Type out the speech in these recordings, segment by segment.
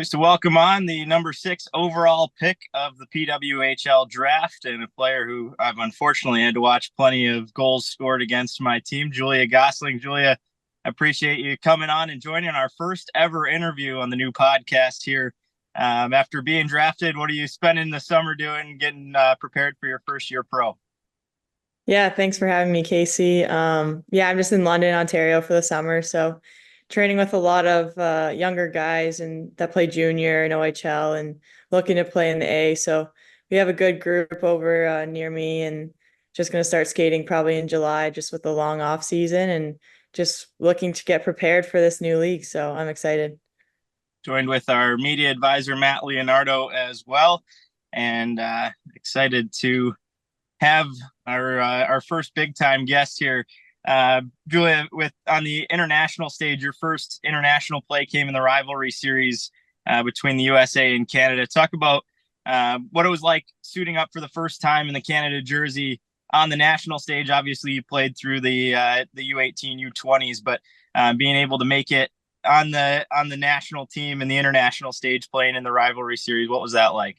Pleased to welcome on the number 6 overall pick of the PWHL draft and a player who I've unfortunately had to watch plenty of goals scored against my team, Julia Gosling. Julia, I appreciate you coming on and joining our first ever interview on the new podcast here. After being drafted, what are you spending the summer doing, getting prepared for your first year pro? Yeah, thanks for having me, Casey. I'm just in London, Ontario for the summer, so training with a lot of younger guys and that play junior and OHL and looking to play in the A. So we have a good group over near me and just going to start skating probably in July, just with the long off season and just looking to get prepared for this new league. So I'm excited. Joined with our media advisor, Matt Leonardo, as well, and excited to have our first big time guest here. Julia, with on the international stage, your first international play came in the rivalry series between the USA and Canada. Talk about what it was like suiting up for the first time in the Canada jersey on the national stage. Obviously, you played through the U18, U20s, but being able to make it on the national team and the international stage, playing in the rivalry series, what was that like?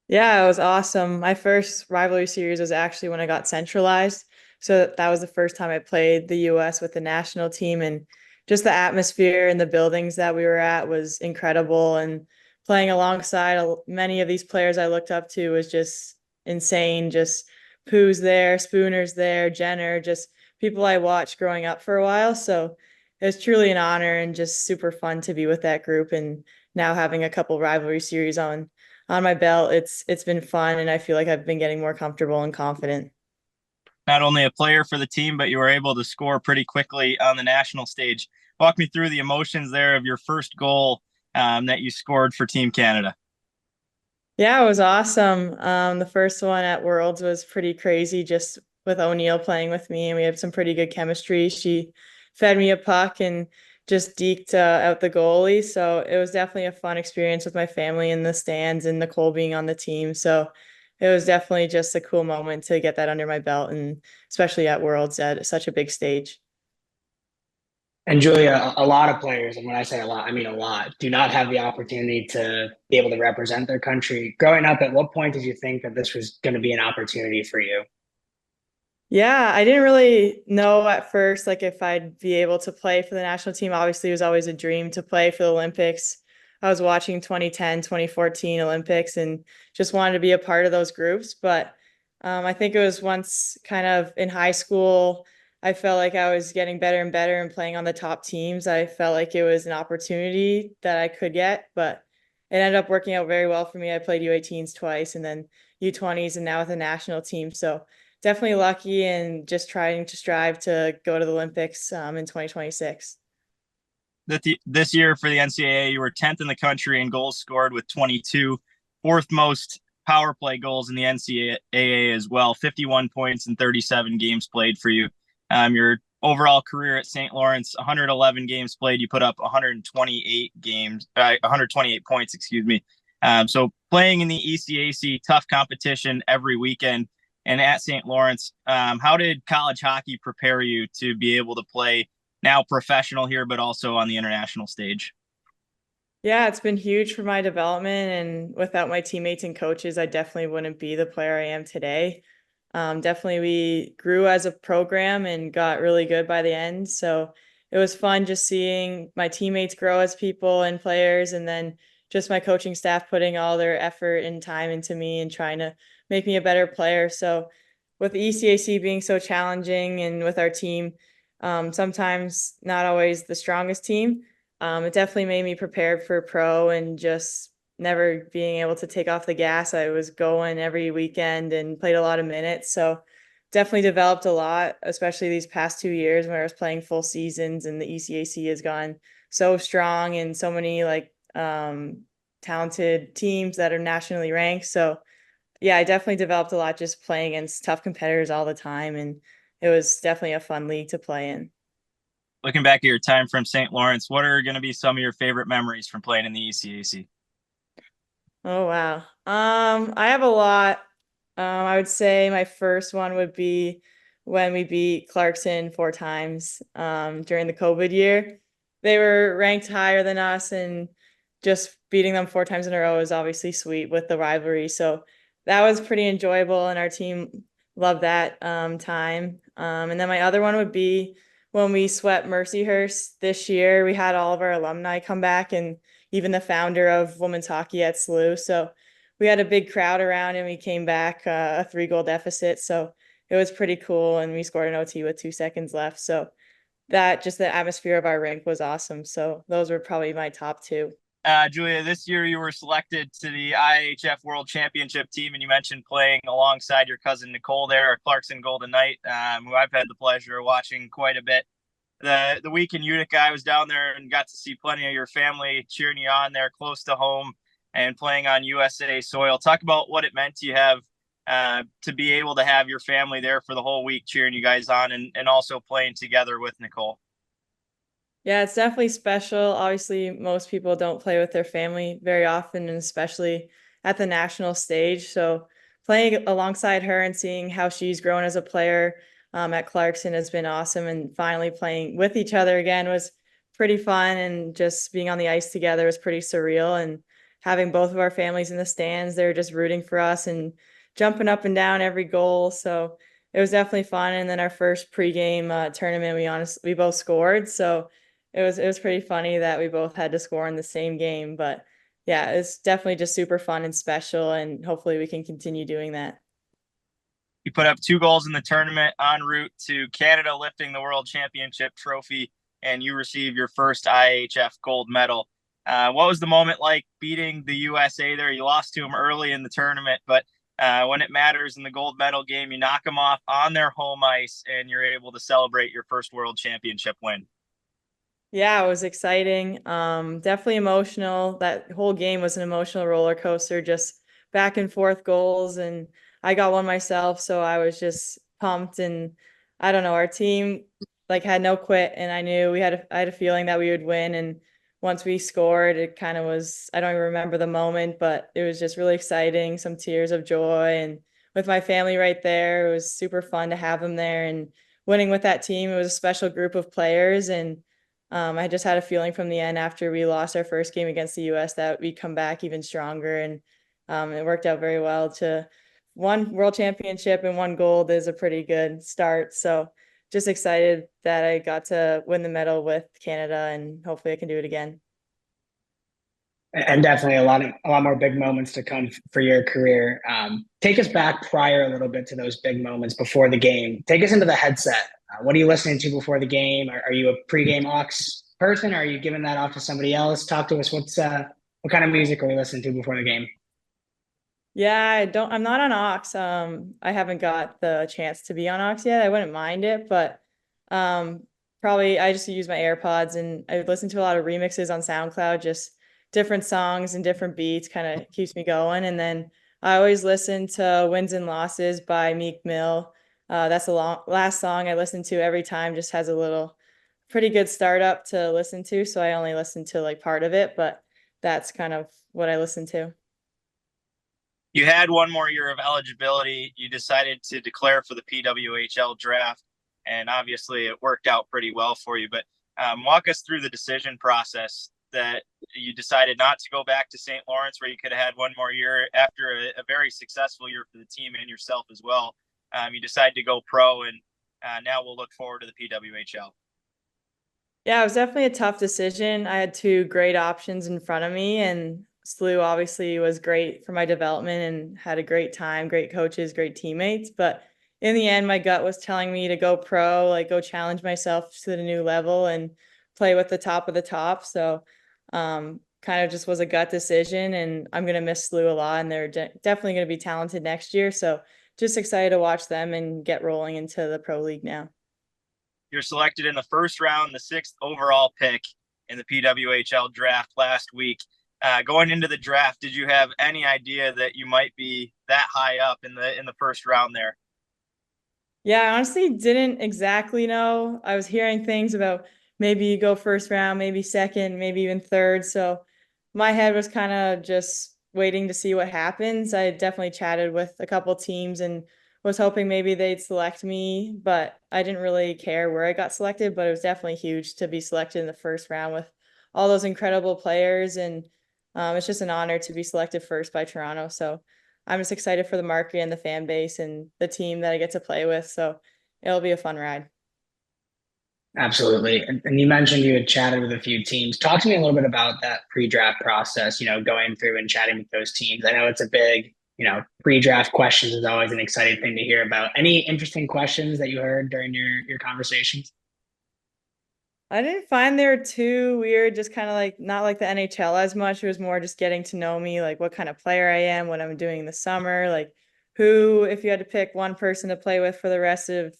Yeah, it was awesome. My first rivalry series was actually when I got centralized. So that was the first time I played the US with the national team, and just the atmosphere and the buildings that we were at was incredible. And playing alongside many of these players I looked up to was just insane. Just Pooh's there, Spooner's there, Jenner, just people I watched growing up for a while. So it was truly an honor and just super fun to be with that group. And now having a couple rivalry series on my belt, it's been fun, and I feel like I've been getting more comfortable and confident. Not only a player for the team, but you were able to score pretty quickly on the national stage. Walk me through the emotions there of your first goal that you scored for Team Canada. Yeah, it was awesome. The first one at Worlds was pretty crazy, just with O'Neill playing with me, and we had some pretty good chemistry. She fed me a puck and just deked out the goalie. So it was definitely a fun experience with my family in the stands and Nicole being on the team. So it was definitely just a cool moment to get that under my belt, and especially at Worlds at such a big stage. And Julia, a lot of players, and when I say a lot, I mean a lot, do not have the opportunity to be able to represent their country. Growing up, at what point did you think that this was going to be an opportunity for you? Yeah, I didn't really know at first like if I'd be able to play for the national team. Obviously, it was always a dream to play for the Olympics. I was watching 2010, 2014 Olympics and just wanted to be a part of those groups. But I think it was once kind of in high school, I felt like I was getting better and better and playing on the top teams. I felt like it was an opportunity that I could get, but it ended up working out very well for me. I played U18s twice and then U20s and now with the national team. So definitely lucky and just trying to strive to go to the Olympics in 2026. This year for the NCAA, you were 10th in the country in goals scored with 22, fourth most power play goals in the NCAA as well, 51 points in 37 games played for you. Your overall career at St. Lawrence, 111 games played, you put up 128 points, excuse me. So playing in the ECAC, tough competition every weekend, and at St. Lawrence, how did college hockey prepare you to be able to play now professional here, but also on the international stage? Yeah, it's been huge for my development. And without my teammates and coaches, I definitely wouldn't be the player I am today. Definitely, we grew as a program and got really good by the end. So it was fun just seeing my teammates grow as people and players, and then just my coaching staff putting all their effort and time into me and trying to make me a better player. So with the ECAC being so challenging and with our team, sometimes not always the strongest team, it definitely made me prepared for pro and just never being able to take off the gas. I was going every weekend and played a lot of minutes. So definitely developed a lot, especially these past 2 years when I was playing full seasons, and the ECAC has gone so strong and so many talented teams that are nationally ranked. So yeah, I definitely developed a lot just playing against tough competitors all the time. And it was definitely a fun league to play in. Looking back at your time from St. Lawrence, what are going to be some of your favorite memories from playing in the ECAC? Oh wow. I have a lot. I would say my first one would be when we beat Clarkson 4 times during the COVID year. They were ranked higher than us and just beating them 4 times in a row is obviously sweet with the rivalry. So that was pretty enjoyable, and our team loved that time. And then my other one would be when we swept Mercyhurst this year. We had all of our alumni come back, and even the founder of women's hockey at SLU. So we had a big crowd around, and we came back a 3-goal deficit. So it was pretty cool, and we scored an OT with 2 seconds left. So that, just the atmosphere of our rink was awesome. So those were probably my top 2. Julia, this year you were selected to the IHF World Championship team, and you mentioned playing alongside your cousin Nicole there at Clarkson Golden Knight, who I've had the pleasure of watching quite a bit. The week in Utica, I was down there and got to see plenty of your family cheering you on there close to home and playing on USA soil. Talk about what it meant to you have to be able to have your family there for the whole week cheering you guys on, and also playing together with Nicole. Yeah, it's definitely special. Obviously, most people don't play with their family very often, and especially at the national stage. So playing alongside her and seeing how she's grown as a player at Clarkson has been awesome. And finally playing with each other again was pretty fun. And just being on the ice together was pretty surreal. And having both of our families in the stands, they're just rooting for us and jumping up and down every goal. So it was definitely fun. And then our first pregame tournament, we both scored. So it was pretty funny that we both had to score in the same game. But yeah, it's definitely just super fun and special, and hopefully we can continue doing that. You put up 2 goals in the tournament en route to Canada lifting the World Championship trophy, and you received your first IHF gold medal. What was the moment like beating the USA there? You lost to them early in the tournament, but when it matters in the gold medal game, you knock them off on their home ice, and you're able to celebrate your first World Championship win. Yeah, it was exciting. Definitely emotional. That whole game was an emotional roller coaster, just back and forth goals. And I got one myself, so I was just pumped. And I don't know, our team like had no quit, and I knew I had a feeling that we would win. And once we scored, it kind of was, I don't even remember the moment, but it was just really exciting, some tears of joy. And with my family right there, it was super fun to have them there. And winning with that team, it was a special group of players. And I just had a feeling from the end after we lost our first game against the US that we'd come back even stronger. And it worked out very well. To one world championship and 1 gold is a pretty good start. So just excited that I got to win the medal with Canada, and hopefully I can do it again. And definitely a lot more big moments to come for your career. Take us back prior a little bit to those big moments before the game. Take us into the headset. What are you listening to before the game? Are you a pregame aux person? Or are you giving that off to somebody else? Talk to us. What kind of music are we listening to before the game? Yeah, I'm not on aux. I haven't got the chance to be on aux yet. I wouldn't mind it, but probably I just use my AirPods, and I listen to a lot of remixes on SoundCloud, just different songs and different beats, kind of keeps me going. And then I always listen to Wins and Losses by Meek Mill. That's the last song I listen to every time, just has a little pretty good startup to listen to. So I only listen to like part of it, but that's kind of what I listen to. You had one more year of eligibility. You decided to declare for the PWHL draft, and obviously it worked out pretty well for you. But walk us through the decision process that you decided not to go back to St. Lawrence, where you could have had one more year after a very successful year for the team and yourself as well. You decided to go pro, and now we'll look forward to the PWHL. Yeah, it was definitely a tough decision. I had 2 great options in front of me, and SLU obviously was great for my development and had a great time, great coaches, great teammates. But in the end, my gut was telling me to go pro, like go challenge myself to the new level and play with the top of the top. So kind of just was a gut decision, and I'm going to miss SLU a lot, and they're definitely going to be talented next year. So just excited to watch them and get rolling into the pro league now. You're selected in the first round, the 6th overall pick in the PWHL draft last week. Going into the draft, did you have any idea that you might be that high up in the first round there? Yeah, I honestly didn't exactly know. I was hearing things about maybe you go first round, maybe second, maybe even third. So my head was kind of just waiting to see what happens. I definitely chatted with a couple teams and was hoping maybe they'd select me, but I didn't really care where I got selected. But it was definitely huge to be selected in the first round with all those incredible players. And It's just an honor to be selected first by Toronto. So I'm just excited for the market and the fan base and the team that I get to play with. So it'll be a fun ride. Absolutely. And you mentioned you had chatted with a few teams. Talk to me a little bit about that pre-draft process, going through and chatting with those teams. I know it's a big, pre-draft questions is always an exciting thing to hear about. Any interesting questions that you heard during your conversations? I didn't find they were too weird, just kind of like not like the NHL as much. It was more just getting to know me, like what kind of player I am, what I'm doing in the summer, like who, if you had to pick one person to play with for the rest of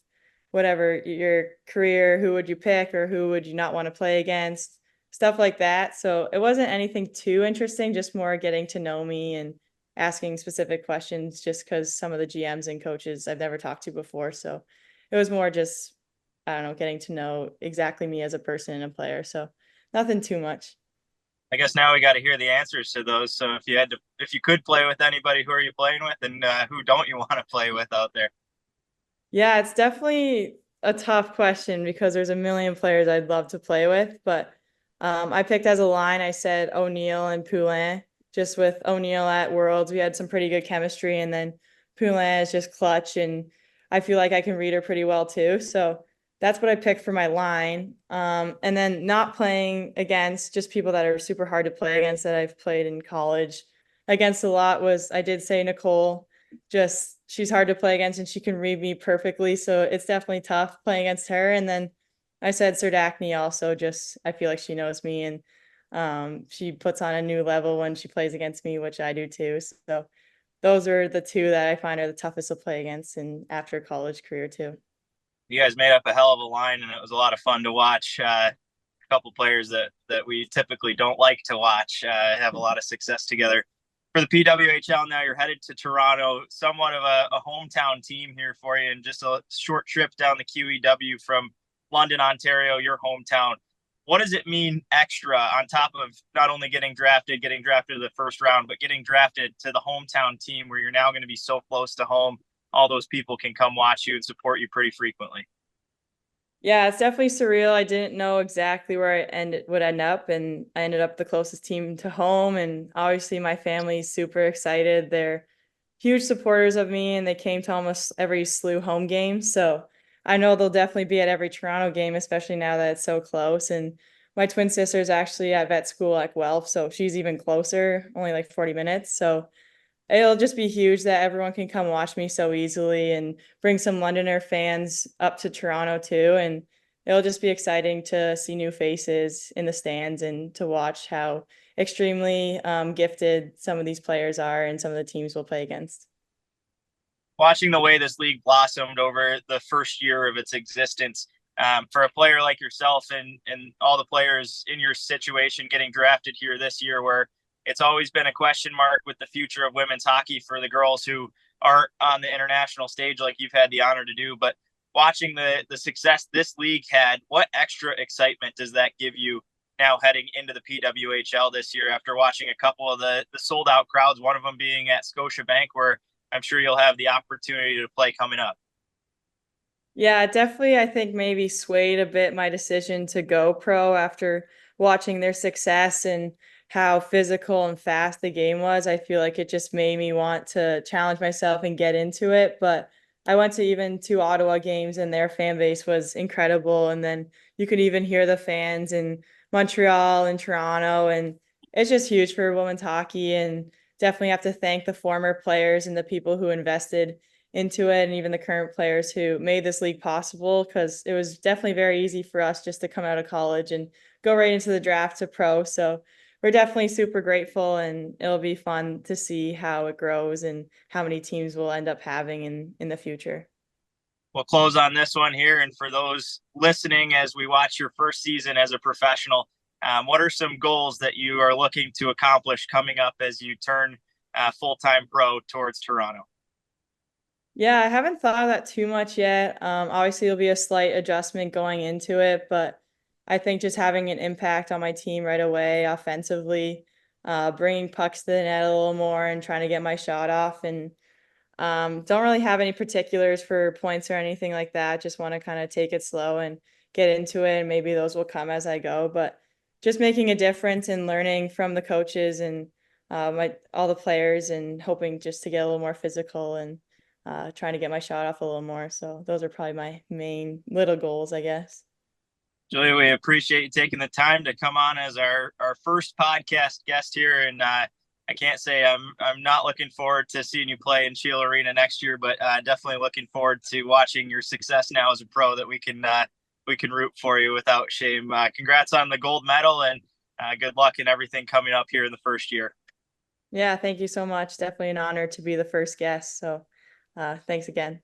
whatever your career, who would you pick or who would you not want to play against, stuff like that. So it wasn't anything too interesting, just more getting to know me and asking specific questions just because some of the GMs and coaches I've never talked to before. So it was more just I don't know, getting to know exactly me as a person and a player. So nothing too much. I guess now we got to hear the answers to those. So if you could play with anybody, who are you playing with, and who don't you want to play with out there? Yeah, it's definitely a tough question because there's a million players I'd love to play with, but I picked as a line, I said O'Neill and Poulin. Just with O'Neill at Worlds, we had some pretty good chemistry, and then Poulin is just clutch, and I feel like I can read her pretty well too. So that's what I picked for my line. And then not playing against just people that are super hard to play against that I've played in college against a lot was I did say Nicole, just she's hard to play against and she can read me perfectly. So it's definitely tough playing against her. And then I said Serdachny also, just I feel like she knows me and she puts on a new level when she plays against me, which I do too. So those are the two that I find are the toughest to play against and after college career too. You guys made up a hell of a line, and it was a lot of fun to watch. A couple players that we typically don't like to watch have a lot of success together. For the PWHL, now you're headed to Toronto, somewhat of a hometown team here for you, and just a short trip down the QEW from London, Ontario, your hometown. What does it mean extra on top of not only getting drafted to the first round, but getting drafted to the hometown team where you're now going to be so close to home? All those people can come watch you and support you pretty frequently. Yeah, it's definitely surreal. I didn't know exactly where would end up, and I ended up the closest team to home. And obviously, my family's super excited. They're huge supporters of me, and they came to almost every SLU home game. So I know they'll definitely be at every Toronto game, especially now that it's so close. And my twin sister's actually at vet school at Guelph, so she's even closer, only like 40 minutes. So it'll just be huge that everyone can come watch me so easily and bring some Londoner fans up to Toronto too. And it'll just be exciting to see new faces in the stands and to watch how extremely gifted some of these players are and some of the teams we'll play against. Watching the way this league blossomed over the first year of its existence, for a player like yourself and all the players in your situation getting drafted here this year, where it's always been a question mark with the future of women's hockey for the girls who aren't on the international stage like you've had the honor to do. But watching the success this league had, what extra excitement does that give you now heading into the PWHL this year after watching a couple of the sold out crowds, one of them being at Scotiabank, where I'm sure you'll have the opportunity to play coming up? Yeah, definitely. I think maybe swayed a bit my decision to go pro after watching their success and how physical and fast the game was. I feel like it just made me want to challenge myself and get into it. But I went to even two Ottawa games and their fan base was incredible. And then you could even hear the fans in Montreal and Toronto. And it's just huge for women's hockey. And definitely have to thank the former players and the people who invested into it and even the current players who made this league possible because it was definitely very easy for us just to come out of college and go right into the draft to pro. So we're definitely super grateful and it'll be fun to see how it grows and how many teams we'll end up having in the future. We'll close on this one here. And for those listening, as we watch your first season as a professional, what are some goals that you are looking to accomplish coming up as you turn full-time pro towards Toronto? Yeah, I haven't thought of that too much yet. Obviously, it'll be a slight adjustment going into it, but I think just having an impact on my team right away, offensively, bringing pucks to the net a little more and trying to get my shot off. And don't really have any particulars for points or anything like that. Just want to kind of take it slow and get into it, and maybe those will come as I go. But just making a difference and learning from the coaches and all the players, and hoping just to get a little more physical and trying to get my shot off a little more. So those are probably my main little goals, I guess. Julia, we appreciate you taking the time to come on as our first podcast guest here, and I can't say I'm not looking forward to seeing you play in Shield Arena next year, but definitely looking forward to watching your success now as a pro, that we can root for you without shame. Congrats on the gold medal, and good luck in everything coming up here in the first year. Yeah, thank you so much. Definitely an honor to be the first guest. So thanks again.